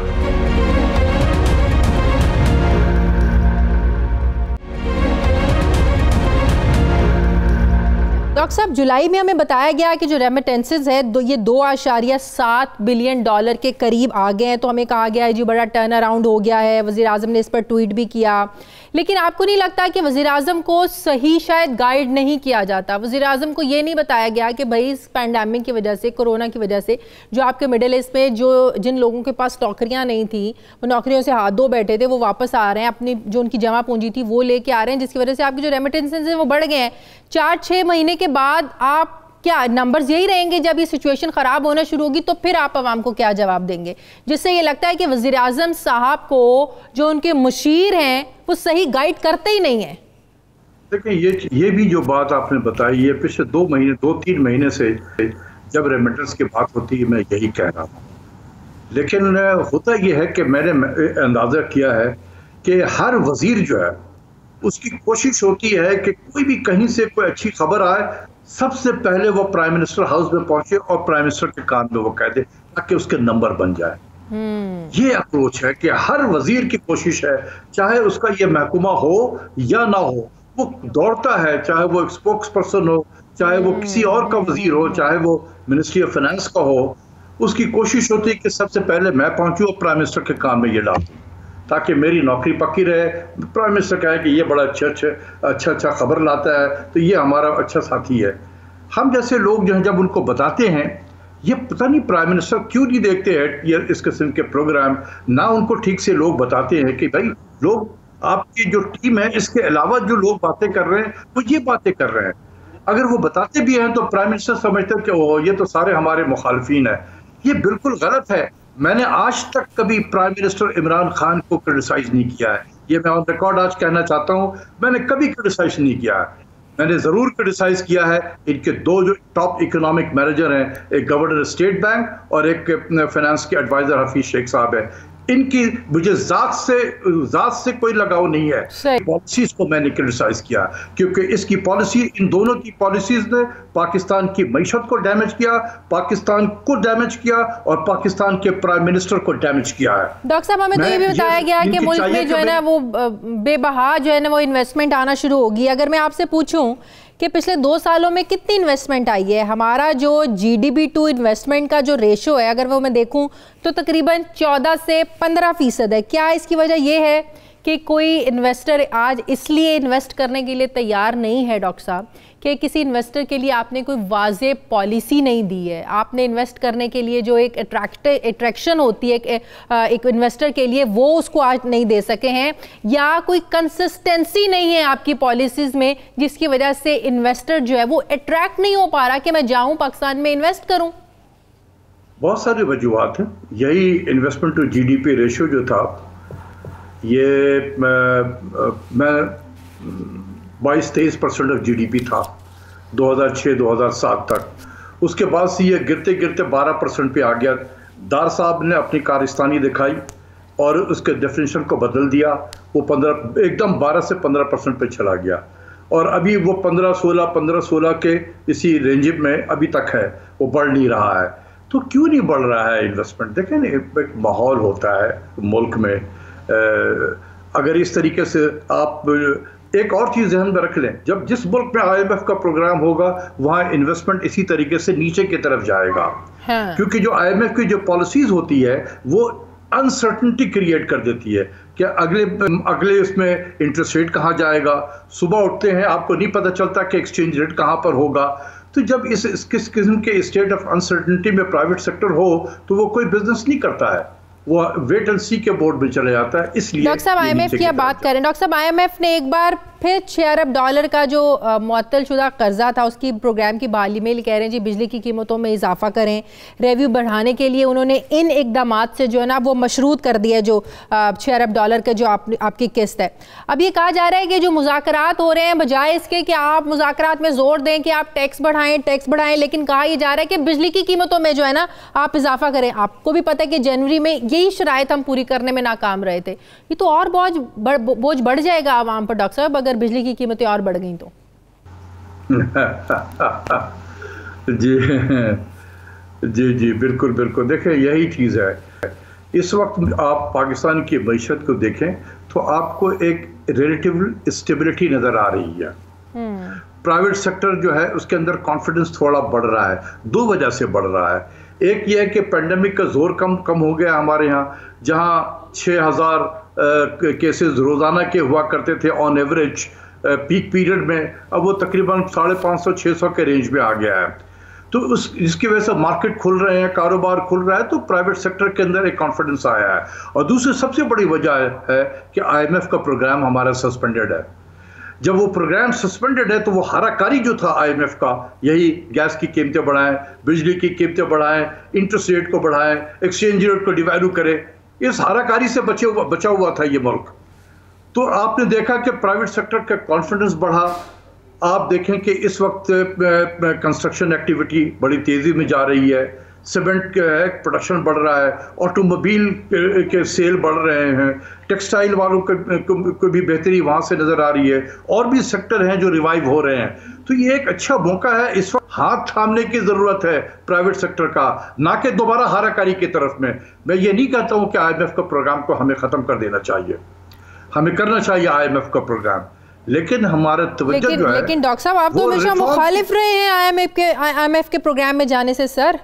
डॉक्टर साहब, जुलाई में हमें बताया गया कि जो रेमिटेंसेज है ये 2.7 बिलियन डॉलर के करीब आ गए हैं। तो हमें कहा गया है जी बड़ा टर्न अराउंड हो गया है, वज़ीर आज़म ने इस पर ट्वीट भी किया। लेकिन आपको नहीं लगता कि वज़ीर आज़म को सही शायद गाइड नहीं किया जाता? वज़ीर आज़म को ये नहीं बताया गया कि भाई इस पैंडेमिक की वजह से, कोरोना की वजह से, जो आपके मिडिल ईस्ट में जिन लोगों के पास नौकरियाँ नहीं थी, वो नौकरियों से हाथ धो बैठे थे, वो वापस आ रहे हैं, अपनी जो उनकी जमा पूंजी थी वो लेके आ रहे हैं, जिसकी वजह से आपके जो रेमिटेंसेज हैं वो बढ़ गए हैं। 4-6 महीने के बाद आप क्या नंबर्स यही रहेंगे? जब ये सिचुएशन खराब होना शुरू होगी तो फिर आप आवाम को क्या जवाब देंगे? जिससे ये लगता है कि वज़ीर आज़म साहब को जो उनके मुशीर हैं वो सही गाइड करते ही नहीं है। देखिए, ये भी जो बात आपने बताई, ये पिछले 2-3 महीने से जब रेमिटेंस की बात होती है मैं यही कह रहा हूँ। लेकिन होता यह है कि मैंने अंदाजा किया है कि हर वजीर जो है उसकी कोशिश होती है कि कोई भी कहीं से कोई अच्छी खबर आए, सबसे पहले वो प्राइम मिनिस्टर हाउस में पहुंचे और प्राइम मिनिस्टर के कान में वो कह दे, ताकि उसके नंबर बन जाए। ये अप्रोच है कि हर वजीर की कोशिश है, चाहे उसका ये महकमा हो या ना हो, वो दौड़ता है, चाहे वो एक स्पोक्स पर्सन हो, चाहे वो किसी और का वजीर हो, चाहे वो मिनिस्ट्री ऑफ फाइनेंस का हो। उसकी कोशिश होती है कि सबसे पहले मैं पहुंचूं और प्राइम मिनिस्टर के कान में ये डाल दूं, ताकि मेरी नौकरी पक्की रहे। प्राइम मिनिस्टर कहे कि ये बड़ा अच्छा खबर लाता है, तो ये हमारा अच्छा साथी है। हम जैसे लोग जो हैं जब उनको बताते हैं, ये पता नहीं प्राइम मिनिस्टर क्यों नहीं देखते हैं ये इस किस्म के प्रोग्राम, ना उनको ठीक से लोग बताते हैं कि भाई लोग, आपकी जो टीम है इसके अलावा जो लोग बातें कर रहे हैं वो ये बातें कर रहे हैं। अगर वो बताते भी हैं तो प्राइम मिनिस्टर समझते हैं कि ओह ये तो सारे हमारे मुखालफीन है। ये बिल्कुल गलत है। मैंने आज तक कभी प्राइम मिनिस्टर इमरान खान को क्रिटिसाइज नहीं किया है, ये मैं ऑन रिकॉर्ड आज कहना चाहता हूं। मैंने कभी क्रिटिसाइज नहीं किया है। मैंने जरूर क्रिटिसाइज किया है इनके दो जो टॉप इकोनॉमिक मैनेजर हैं, एक गवर्नर स्टेट बैंक और एक फाइनेंस के एडवाइजर हफीज शेख साहब है। इनकी मुझे जात से कोई लगाव नहीं है। पॉलिसीज को मैंने क्रिटिसाइज किया क्योंकि इसकी पॉलिसी, इन दोनों की पॉलिसीज ने पाकिस्तान की मईशत को डैमेज किया, पाकिस्तान को डैमेज किया और पाकिस्तान के प्राइम मिनिस्टर को डैमेज किया है। डॉक्टर साहब, हमें तो ये भी बताया गया है कि मुल्क में जो है ना वो बेबहा जो है ना वो इन्वेस्टमेंट आना शुरू होगी। अगर मैं आपसे पूछूं कि पिछले 2 सालों में कितनी इन्वेस्टमेंट आई है, हमारा जो GDP टू इन्वेस्टमेंट का जो रेशो है अगर वो मैं देखूं तो तकरीबन 14 से 15% है। क्या इसकी वजह ये है कि कोई इन्वेस्टर आज इसलिए इन्वेस्ट करने के लिए तैयार नहीं है डॉक्टर साहब कि किसी इन्वेस्टर के लिए आपने कोई वाज़े पॉलिसी नहीं दी है, आपने इन्वेस्ट करने के लिए जो एक अट्रैक्शन होती है एक इन्वेस्टर के लिए वो उसको आज नहीं दे सके हैं, या कोई कंसिस्टेंसी नहीं है आपकी पॉलिसीज़ में जिसकी वजह से इन्वेस्टर जो है वो अट्रैक्ट नहीं हो पा रहा कि मैं जाऊँ पाकिस्तान में इन्वेस्ट करूँ? बहुत सारी वजूहत हैं। यही इन्वेस्टमेंट टू GDP रेशियो जो था ये मैं 22-23% ऑफ GDP था 2006-2007 तक। उसके बाद से ये गिरते गिरते 12% पे आ गया। दार साहब ने अपनी कारस्तानी दिखाई और उसके डेफिनेशन को बदल दिया, वो 12 से 15% पे चला गया और अभी वो 15-16 के इसी रेंज में अभी तक है, वो बढ़ नहीं रहा है। तो क्यों नहीं बढ़ रहा है इन्वेस्टमेंट? देखें ना, एक माहौल होता है मुल्क में, अगर इस तरीके से आप एक और चीज़ ध्यान में रख लें, जब जिस मुल्क में IMF का प्रोग्राम होगा वहाँ इन्वेस्टमेंट इसी तरीके से नीचे की तरफ जाएगा। हाँ। क्योंकि जो IMF की जो पॉलिसीज होती है वो अनसर्टनिटी क्रिएट कर देती है कि अगले इसमें इंटरेस्ट रेट कहाँ जाएगा। सुबह उठते हैं आपको नहीं पता चलता कि एक्सचेंज रेट कहाँ पर होगा। तो जब इस किस्म के स्टेट ऑफ अनसर्टनिटी में प्राइवेट सेक्टर हो तो वो कोई बिजनेस नहीं करता है, वो वेट एंड सी के बोर्ड में चले जाता है। इसलिए डॉक्टर साहब IMF की बात करें, डॉक्टर साहब IMF ने एक बार फिर $6 अरब का जो मुअत्तल शुदा कर्जा था उसकी प्रोग्राम की बहाली में कह रहे हैं जी बिजली की कीमतों में इजाफा करें, रेवेन्यू बढ़ाने के लिए उन्होंने इन इकदामात से जो है ना वो मशरूत कर दिया जो $6 अरब का जो आपकी किस्त है। अब ये कहा जा रहा है कि जो मुज़ाकरात हो रहे हैं बजाय इसके कि आप मुज़ाकरात में जोर दें कि आप टैक्स बढ़ाएं, लेकिन कहा यह जा रहा है कि बिजली की कीमतों में जो है ना आप इजाफा करें। आपको भी पता है कि जनवरी में यही शराइत हम पूरी करने में नाकाम रहे थे। ये तो और बोझ बढ़ जाएगा आवाम पर डॉक्टर साहब अगर बिजली की कीमतें और बढ़ गई तो। जी बिल्कुल बिल्कुल। देखें यही चीज़ है, इस वक्त आप पाकिस्तान की मईशत को देखें तो आपको एक रिलेटिव स्टेबिलिटी नज़र आ रही है। प्राइवेट सेक्टर जो है उसके अंदर कॉन्फिडेंस थोड़ा बढ़ रहा है, 2 वजह से बढ़ रहा है। एक ये है कि पेंडेमिक का जोर कम हो गया हमारे यहाँ, जहाँ 6000 केसेस रोज़ाना के हुआ करते थे ऑन एवरेज पीक पीरियड में, अब वो तकरीबन 550-600 के रेंज में आ गया है। तो इसकी वजह से मार्केट खुल रहे हैं, कारोबार खुल रहा है, तो प्राइवेट सेक्टर के अंदर एक कॉन्फिडेंस आया है। और दूसरी सबसे बड़ी वजह है कि IMF का प्रोग्राम हमारा सस्पेंडेड है। जब वो प्रोग्राम सस्पेंडेड है तो वो हाराकारी जो था IMF का, यही गैस की कीमतें बढ़ाएं, बिजली की कीमतें बढ़ाएं, इंटरेस्ट रेट को बढ़ाएं, एक्सचेंज रेट को डिवैल्यू करें, इस हाराकारी से बचा हुआ था ये मुल्क। तो आपने देखा कि प्राइवेट सेक्टर का कॉन्फिडेंस बढ़ा। आप देखें कि इस वक्त कंस्ट्रक्शन एक्टिविटी बड़ी तेज़ी में जा रही है, सीमेंट का प्रोडक्शन बढ़ रहा है, ऑटोमोबाइल के सेल बढ़ रहे हैं, टेक्सटाइल वालों को भी बेहतरी वहाँ से नज़र आ रही है, और भी सेक्टर हैं जो रिवाइव हो रहे हैं। तो ये एक अच्छा मौका है, इस वक्त हाथ थामने की ज़रूरत है प्राइवेट सेक्टर का, ना कि दोबारा हाराकारी की तरफ में। मैं ये नहीं कहता हूँ कि IMF का प्रोग्राम को हमें ख़त्म कर देना चाहिए, हमें करना चाहिए IMF का प्रोग्राम, लेकिन हमारा तवज्जो जो है। लेकिन डॉक्टर साहब आप तो हमेशा मुखालिफ रहे हैं IMF के प्रोग्राम में जाने से। सर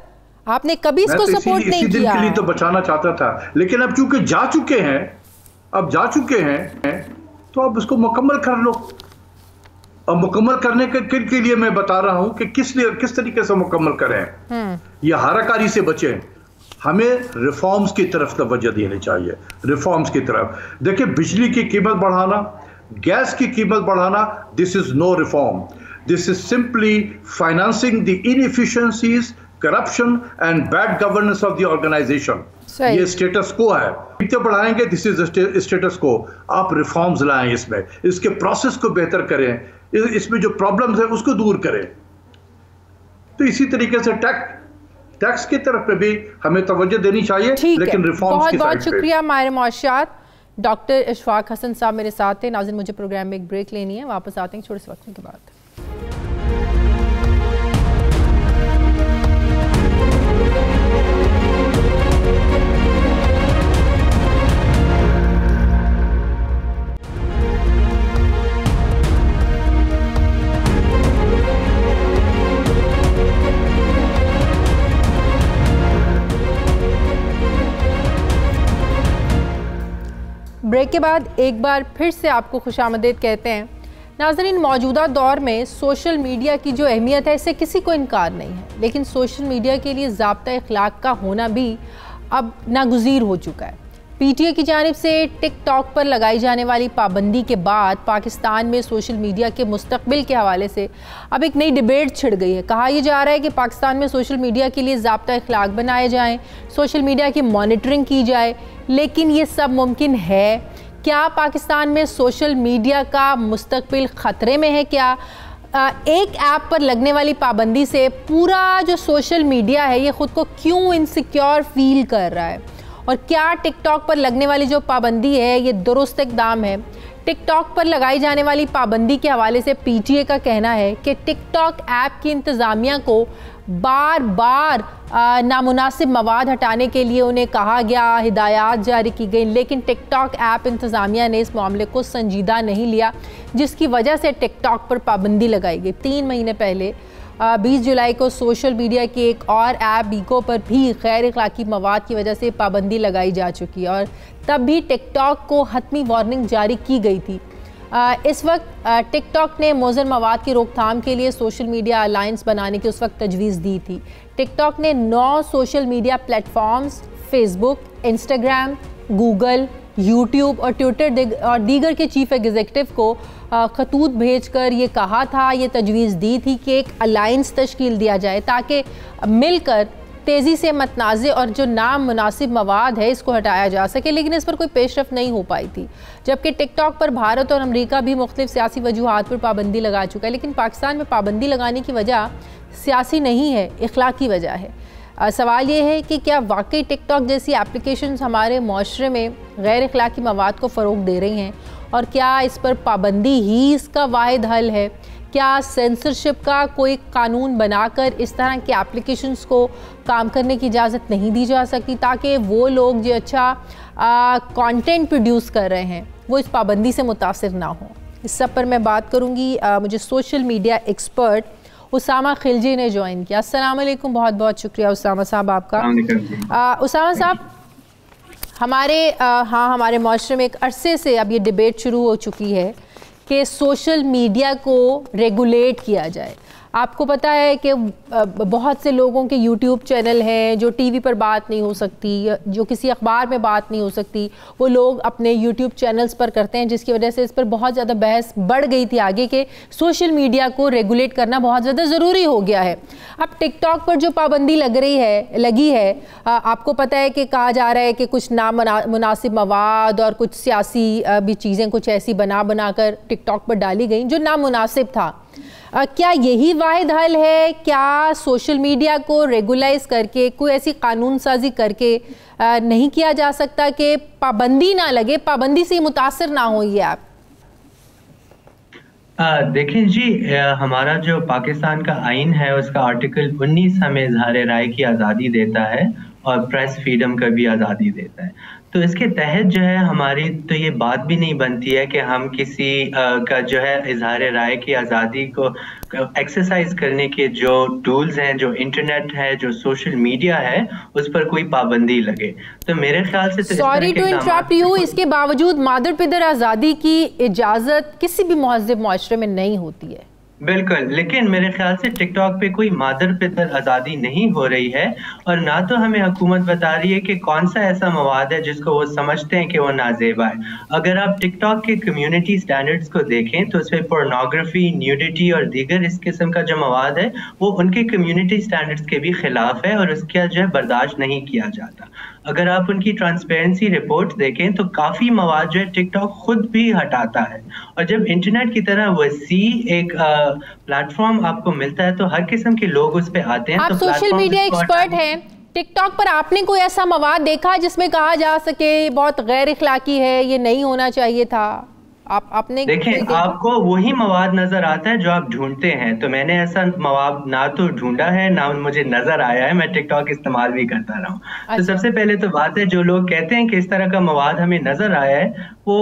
आपने कभी इसको सपोर्ट नहीं किया। दिन के लिए तो बचाना चाहता था, लेकिन अब चूंकि जा चुके हैं तो अब उसको मुकम्मल कर लो। अब मुकम्मल करने के लिए मैं बता रहा हूं कि किस तरीके से मुकम्मल करें, ये हाराकारी से बचें। हमें रिफॉर्म्स की तरफ तवज्जो देनी चाहिए, रिफॉर्म्स की तरफ। देखिए बिजली की कीमत बढ़ाना, गैस की कीमत बढ़ाना, this is no reform, this is simply financing the inefficiencies corruption and bad governance of the organisation. ये स्टेटस को है, इतने बढ़ाएंगे, दिस इज स्टेटस को। आप रिफॉर्म्स लाएं, इसमें इसके प्रोसेस को बेहतर करें, इसमें जो प्रॉब्लम्स है उसको दूर करें। तो इसी तरीके से टैक्स की तरफ पे भी हमें तवज्जो देनी चाहिए, लेकिन रिफॉर्म्स की साइड पे। बहुत शुक्रिया माहिर मौशियात डॉक्टर इशफाक हसन साहब मेरे साथ थे। नाज़रीन, मुझे प्रोग्राम में एक ब्रेक लेनी है, वापस आते हैं छोटे से वक्त के बाद। ब्रेक के बाद एक बार फिर से आपको खुशामदीद कहते हैं। नाज़रीन, मौजूदा दौर में सोशल मीडिया की जो अहमियत है इससे किसी को इनकार नहीं है, लेकिन सोशल मीडिया के लिए ज़ाब्ता इखलाक का होना भी अब नागुज़ीर हो चुका है। पीटीए की जानिब से टिकटॉक पर लगाई जाने वाली पाबंदी के बाद पाकिस्तान में सोशल मीडिया के मुस्तकबिल के हवाले से अब एक नई डिबेट छिड़ गई है। कहा यह जा रहा है कि पाकिस्तान में सोशल मीडिया के लिए ज़ाब्ता इखलाक बनाए जाएँ, सोशल मीडिया की मॉनिटरिंग की जाए। लेकिन ये सब मुमकिन है क्या? पाकिस्तान में सोशल मीडिया का मुस्तकबिल ख़तरे में है क्या? एक ऐप पर लगने वाली पाबंदी से पूरा जो सोशल मीडिया है ये ख़ुद को क्यों इनसिक्योर फील कर रहा है? और क्या टिकटॉक पर लगने वाली जो पाबंदी है ये दुरुस्त इक़दाम है? टिकटॉक पर लगाई जाने वाली पाबंदी के हवाले से पीटीए का कहना है कि टिकटॉक ऐप की इंतज़ामिया को बार बार नामुनासिब मवाद हटाने के लिए उन्हें कहा गया, हिदायत जारी की गई, लेकिन टिकटॉक ऐप इंतज़ामिया ने इस मामले को संजीदा नहीं लिया, जिसकी वजह से टिकटॉक पर पाबंदी लगाई गई। 3 महीने पहले 20 जुलाई को सोशल मीडिया के एक और ऐप बीको पर भी गैर अखलाकी मवाद की वजह से पाबंदी लगाई जा चुकी है और तब भी टिकटॉक को हतमी वार्निंग जारी की गई थी। इस वक्त टिकटॉक ने मोज़र मवाद की रोकथाम के लिए सोशल मीडिया अलायंस बनाने की उस वक्त तजवीज़ दी थी। टिकटॉक ने 9 social media platforms Facebook, Instagram, Google, YouTube और ट्विटर और दीगर के चीफ एग्जीक्यूटिव को खतूत भेजकर ये कहा था, ये तजवीज़ दी थी कि एक अलायंस तश्कील दिया जाए ताकि मिलकर तेज़ी से मतनाज़े और जो नामुनासिब मवाद है इसको हटाया जा सके, लेकिन इस पर कोई पेशरफ नहीं हो पाई थी। जबकि टिकटॉक पर भारत और अमेरिका भी मुख्तलिफ सियासी वजूहात पर पाबंदी लगा चुका है, लेकिन पाकिस्तान में पाबंदी लगाने की वजह सियासी नहीं है, इखलाकी वजह है। सवाल ये है कि क्या वाकई टिकटॉक जैसी एप्लीकेशंस हमारे माशरे में गैर इखलाकी मवाद को फ़रोग़ दे रही हैं और क्या इस पर पाबंदी ही इसका वाहिद हल है? क्या सेंसरशिप का कोई कानून बनाकर इस तरह के एप्लीकेशंस को काम करने की इजाज़त नहीं दी जा सकती ताकि वो लोग जो अच्छा कंटेंट प्रोड्यूस कर रहे हैं वो इस पाबंदी से मुतासिर ना हो? इस सब पर मैं बात करूँगी। मुझे social media expert Usama Khilji ने ज्वाइन किया। अस्सलाम वालेकुम, बहुत बहुत शुक्रिया उसामा साहब आपका। उसामा साहब, हमारे माशरे में एक अरसे से अब ये डिबेट शुरू हो चुकी है कि सोशल मीडिया को रेगुलेट किया जाए। आपको पता है कि बहुत से लोगों के यूट्यूब चैनल हैं जो टीवी पर बात नहीं हो सकती, जो किसी अखबार में बात नहीं हो सकती, वो लोग अपने यूट्यूब चैनल्स पर करते हैं, जिसकी वजह से इस पर बहुत ज़्यादा बहस बढ़ गई थी आगे कि सोशल मीडिया को रेगुलेट करना बहुत ज़्यादा ज़रूरी हो गया है। अब टिकटॉक पर जो पाबंदी लगी है, आपको पता है कि कहा जा रहा है कि कुछ नामुनासिब मवाद और कुछ सियासी भी चीज़ें कुछ ऐसी बना कर टिकटॉक पर डाली गई जो नामुनासिब था। क्या यही वाहिद हल है? क्या सोशल मीडिया को रेगुलाइज करके कोई ऐसी कानून साजी करके नहीं किया जा सकता कि पाबंदी ना लगे, पाबंदी से मुतासर ना हो ये ऐप? देखें जी, हमारा जो पाकिस्तान का आइन है उसका आर्टिकल 19 हमें इज़हार राय की आज़ादी देता है और प्रेस फ्रीडम का भी आज़ादी देता है। तो इसके तहत जो है हमारी तो ये बात भी नहीं बनती है कि हम किसी का जो है इज़हार राय की आज़ादी को एक्सरसाइज करने के जो टूल्स हैं, जो इंटरनेट है, जो सोशल मीडिया है, उस पर कोई पाबंदी लगे। तो मेरे ख्याल से सॉरी टू इंटरप्ट यू, इसके बावजूद मादर पिदर आज़ादी की इजाज़त किसी भी महज़ब माशरे में नहीं होती है। बिल्कुल, लेकिन मेरे ख्याल से टिकटॉक पे कोई मादर पितर आज़ादी नहीं हो रही है, और ना तो हमें हुकूमत बता रही है कि कौन सा ऐसा मवाद है जिसको वो समझते हैं कि वो नाजेबा है। अगर आप टिकटॉक के कम्युनिटी स्टैंडर्ड्स को देखें तो उसमें पोर्नोग्राफी, न्यूडिटी और दीगर इस किस्म का जो मवाद है वो उनके कम्युनिटी स्टैंडर्ड्स के भी खिलाफ है और उसका जो है बर्दाश्त नहीं किया जाता। अगर आप उनकी ट्रांसपेरेंसी रिपोर्ट देखें तो काफ़ी मवाद जो है टिकटॉक खुद भी हटाता है, और जब इंटरनेट की तरह वसी एक प्लेटफॉर्म आपको मिलता है तो हर किस्म के लोग उस पे आते हैं। आप तो सोशल मीडिया एक्सपर्ट हैं, टिकटॉक पर आपने कोई ऐसा मवाद देखा जिसमें कहा जा सके बहुत गैर इखलाकी है, ये नहीं होना चाहिए था? आपने देखें, आपको वही मवाद नजर आता है जो आप ढूंढते हैं, तो मैंने ऐसा मवाद ना तो ढूंढा है ना मुझे नजर आया है। मैं टिकटॉक इस्तेमाल भी करता रहा हूँ। अच्छा। तो सबसे पहले तो बात है, जो लोग कहते हैं कि इस तरह का मवाद हमें नजर आया है वो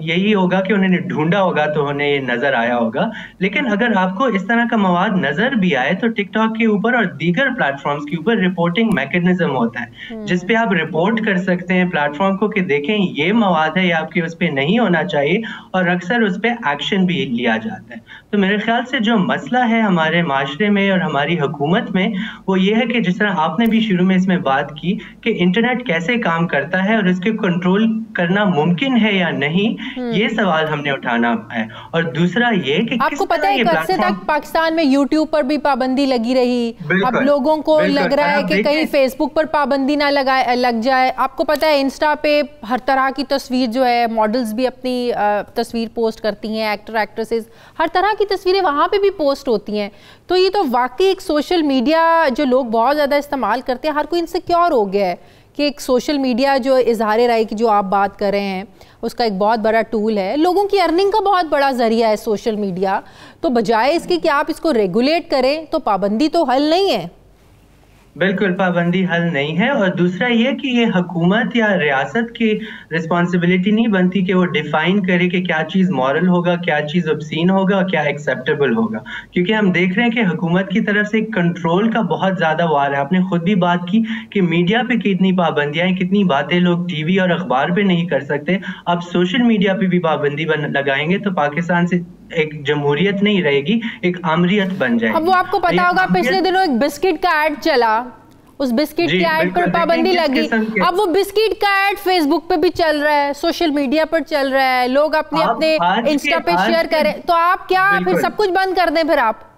यही होगा कि उन्होंने ढूंढा होगा तो उन्हें ये नजर आया होगा। लेकिन अगर आपको इस तरह का मवाद नजर भी आए तो टिकटॉक के ऊपर और दीगर प्लेटफॉर्म्स के ऊपर रिपोर्टिंग मैकेनिज्म होता है जिसपे आप रिपोर्ट कर सकते हैं प्लेटफॉर्म को कि देखें ये मवाद है, ये आपके उस पर नहीं होना चाहिए, और अक्सर उस पर एक्शन भी लिया जाता है। तो मेरे ख्याल से जो मसला है हमारे माशरे में और हमारी हुकूमत में वो ये है कि जिस तरह आपने भी शुरू में इसमें बात की कि इंटरनेट कैसे काम करता है और इसके कंट्रोल करना मुमकिन है या नहीं, ये सवाल हमने उठाना है। और दूसरा ये कि आपको पता है कल तक पाकिस्तान में यूट्यूब पर भी पाबंदी लगी रही, अब लोगों को लग रहा है कि कहीं फेसबुक पर पाबंदी ना लग जाए। आपको पता है इंस्टा पे हर तरह की तस्वीर जो है, मॉडल्स भी अपनी तस्वीर पोस्ट करती हैं, एक्टर एक्ट्रेसेस हर तरह की तस्वीरें वहाँ पे भी पोस्ट होती हैं। तो ये तो वाकई एक सोशल मीडिया जो लोग बहुत ज़्यादा इस्तेमाल करते हैं, हर कोई इनसिक्योर हो गया है कि एक सोशल मीडिया जो इजहार राय की जो आप बात कर रहे हैं उसका एक बहुत बड़ा टूल है, लोगों की अर्निंग का बहुत बड़ा जरिया है सोशल मीडिया। तो बजाय इसके कि आप इसको रेगुलेट करें तो पाबंदी तो हल नहीं है। बिल्कुल, पाबंदी हल नहीं है। और दूसरा ये कि ये हुकूमत या रियासत की रिस्पॉन्सिबिलिटी नहीं बनती कि वो डिफाइन करे कि क्या चीज़ मॉरल होगा, क्या चीज़ ऑब्सीन होगा और क्या एक्सेप्टेबल होगा, क्योंकि हम देख रहे हैं कि हुकूमत की तरफ से कंट्रोल का बहुत ज़्यादा वार है। आपने खुद भी बात की कि मीडिया पे कितनी पाबंदियाँ हैं, कितनी बातें लोग टीवी और अखबार पे नहीं कर सकते। अब सोशल मीडिया पे भी पाबंदी लगाएंगे तो पाकिस्तान से एक जमहूरियत नहीं रहेगी, एक आमरीत बन जाएगी। अब वो आपको पता होगा पिछले दिनों एक बिस्किट का ऐड चला, उस बिस्किट के ऐड पर पाबंदी लगी। अब वो बिस्किट का ऐड फेसबुक पे भी चल रहा है, सोशल मीडिया पर चल रहा है, लोग अपने अपने इंस्टा पे शेयर करें, तो आप क्या फिर सब कुछ बंद कर दें? फिर आप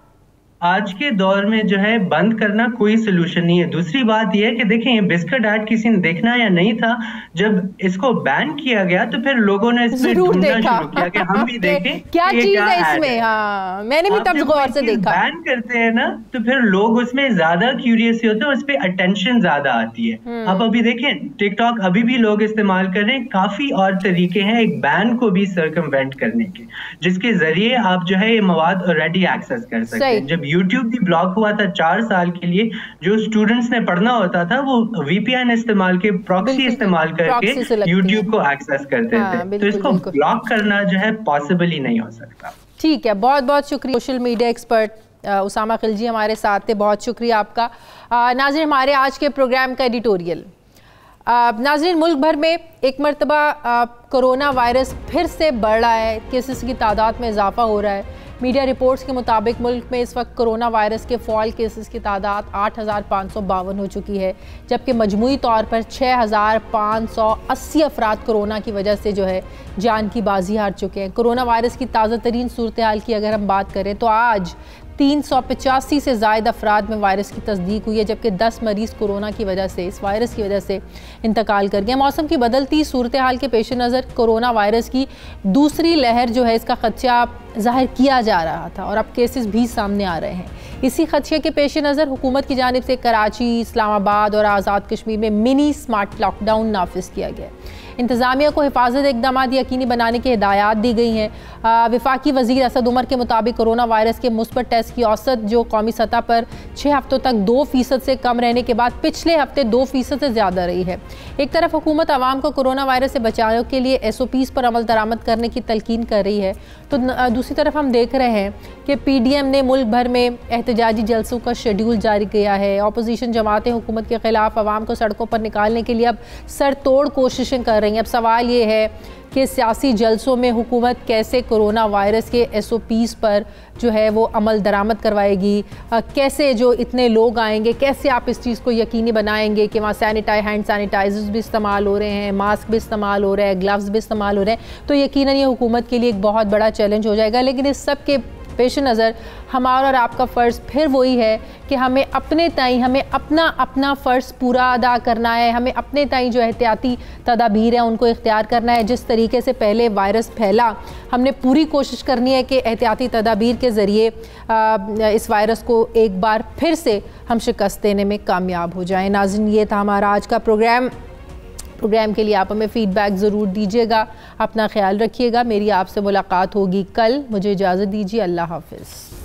आज के दौर में जो है बंद करना कोई सोल्यूशन नहीं है। दूसरी बात यह है कि देखें, ये बिस्किट ऐड किसी ने देखना या नहीं था, जब इसको बैन किया गया तो फिर लोगों ने इसमें ढूंढना शुरू किया कि हम भी देखें क्या चीज है इसमें। हाँ, मैंने भी तब गौर से देखा। बैन करते हैं ना तो फिर लोग उसमें ज्यादा क्यूरियस होते हैं, उस पर अटेंशन ज्यादा आती है। आप अभी देखें टिकटॉक अभी भी लोग इस्तेमाल कर रहे हैं, काफी और तरीके हैं एक बैन को भी सर्कमवेंट करने के, जिसके जरिए आप जो है ये मवाद ऑलरेडी एक्सेस कर सकते हैं। जब यूट्यूब भी ब्लॉक हुआ था 4 साल के लिए, जो स्टूडेंट्स ने पढ़ना होता था वो VPN इस्तेमाल के प्रॉक्सी इस्तेमाल करके यूट्यूब को एक्सेस करते थे। तो इसको ब्लॉक करना जो है पॉसिबल ही नहीं हो सकता। ठीक है, बहुत बहुत शुक्रिया। Social media expert Usama Khilji हमारे साथ थे, बहुत शुक्रिया आपका। नाज़रीन, हमारे आज के प्रोग्राम का एडिटोरियल। नाज़रीन, मुल्क भर में एक मरतबा कोरोना वायरस फिर से बढ़ रहा है, केसेस की तादाद में इजाफा हो रहा है। मीडिया रिपोर्ट्स के मुताबिक मुल्क में इस वक्त कोरोना वायरस के फॉल केसेस की तादाद 8,552 हो चुकी है, जबकि मजमूई तौर पर 6,580 अफराद कोरोना की वजह से जो है जान की बाजी हार चुके हैं। कोरोना वायरस की ताज़ा तरीन सूरत हाल की अगर हम बात करें तो आज 385 से ज़ायद अफराद में वायरस की तस्दीक हुई है, जबकि 10 मरीज़ कोरोना की वजह से, इस वायरस की वजह से इंतकाल कर गए। मौसम की बदलती सूरत हाल के पेश नज़र कोरोना वायरस की दूसरी लहर जो है इसका खदशा ज़ाहिर किया जा रहा था और अब केसेस भी सामने आ रहे हैं। इसी खदशे के पेश नज़र हुकूमत की जानिब से कराची, इस्लामाबाद और आज़ाद कश्मीर में मिनी स्मार्ट लॉकडाउन नाफिज किया गया। इंतज़ामिया को हिफाजत इकदाम यकीनी बनाने की हिदायत दी गई हैं। वफाकी वज़ीर असद उमर के मुताबिक कोरोना वायरस के मुस्बत टेस्ट की औसत जो कौमी सतह पर 6 हफ्तों तक 2% से कम रहने के बाद पिछले हफ्ते 2% से ज़्यादा रही है। एक तरफ हुकूमत आवाम को कोरोना वायरस से बचाव के लिए SOPs पर अमल दरामद करने की तलकीन कर रही है, तो दूसरी तरफ हम देख रहे हैं कि PDM ने मुल्क भर में एहतजाजी जलसों का शेड्यूल जारी किया है। अपोजिशन जमातें हुकूमत के खिलाफ आवाम को सड़कों पर निकालने के लिए अब सर तोड़ कोशिशें कर रही हैं। अब सवाल ये है कि सियासी जलसों में हुकूमत कैसे कोरोना वायरस के SOPs पर जो है वो अमल दरामद करवाएगी, कैसे जो इतने लोग आएंगे कैसे आप इस चीज़ को यकीनी बनाएंगे कि वहाँ हैंड सैनिटाइजर्स भी इस्तेमाल हो रहे हैं, मास्क भी इस्तेमाल हो रहे हैं, ग्लव्स भी इस्तेमाल हो रहे हैं। तो यकीनन ये हुकूमत के लिए एक बहुत बड़ा चैलेंज हो जाएगा। लेकिन इस सब के पेश नज़र हमारा और आपका फ़र्ज़ फिर वही है कि हमें अपने ताईं हमें अपना फ़र्ज़ पूरा अदा करना है। हमें अपने ताईं जो एहतियाती तदाबीर हैं उनको इख्तियार करना है। जिस तरीके से पहले वायरस फैला, हमने पूरी कोशिश करनी है कि एहतियाती तदाबीर के ज़रिए इस वायरस को एक बार फिर से हम शिकस्त देने में कामयाब हो जाएँ। नाज़रीन, ये था हमारा आज का प्रोग्राम के लिए आप हमें फ़ीडबैक ज़रूर दीजिएगा। अपना ख्याल रखिएगा। मेरी आपसे मुलाकात होगी कल। मुझे इजाज़त दीजिए। अल्लाह हाफ़िज़।